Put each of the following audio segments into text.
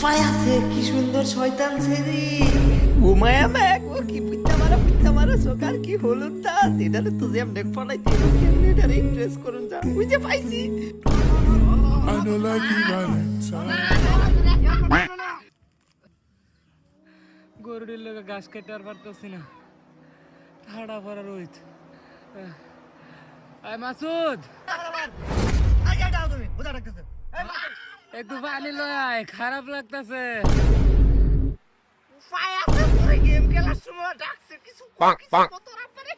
উপায় আছে কি সুন্দর শয়তান ছেড়ি ঘুমায়া ম্যাক ও কি পিত্তা মারা সকার কি হলুদ তা এটারে তো যে আমি পড়াই দিই কেমনে এটারে ইমপ্রেস করুন যা ওই যে পাইছি I know like you Valentine. গরুটির লোকে ঘাস কেটে আর পারতেছি না ঠাড়া পড়া রোহিত আয় মাসুদ একটু পানি লয় আয় খারাপ লাগতেছে উপায় আছে তোরে গেম খেলার সময় ডাকছে কিছু কত রাপারে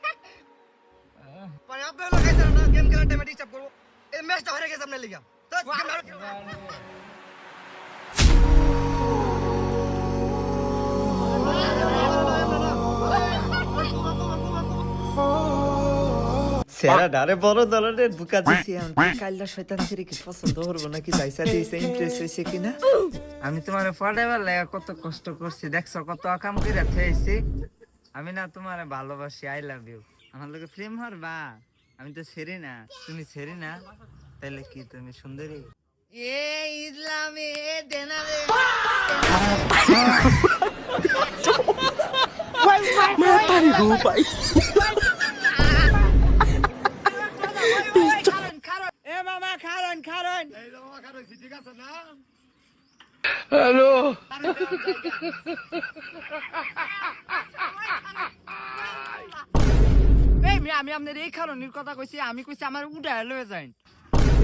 মানে আপনারা লাগাইতে না গেম খেলার টাইমে ডিস্টার্ব করব এই ম্যাচটা হারে গেছে আপনার লিগা তো সেরা ডারে বড় দলের বুকা দিছি আমি কাইলা শয়তান ছেড়ে কি পছন্দ করব নাকি যাইসা দিছে ইমপ্রেস হইছে কিনা আমি তোমারে পড়াইবার লাগা কত কষ্ট করছি দেখছো কত আকাম কইরা থেইছি আমি না তোমারে ভালোবাসি আই লাভ ইউ আমার লগে প্রেম হরবা আমি তো ছেড়ি না তুমি ছেড়ি না তাহলে কি তুমি সুন্দরী এ ইসলামে দেনারে এ মামা খারন খারন এই মিয়া আমি আপনার এই কারণের কথা কইছি আমি কইছি আমার উড়ায় লয়ে যাইন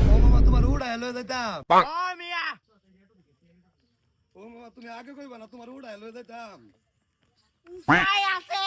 ও মামা তোমার উড়ায় লয়ে যাইতাম ও মিয়া ও মামা তুমি আগে কইবা না তোমার উড়ায় লয়ে যাইতাম উপায় আছে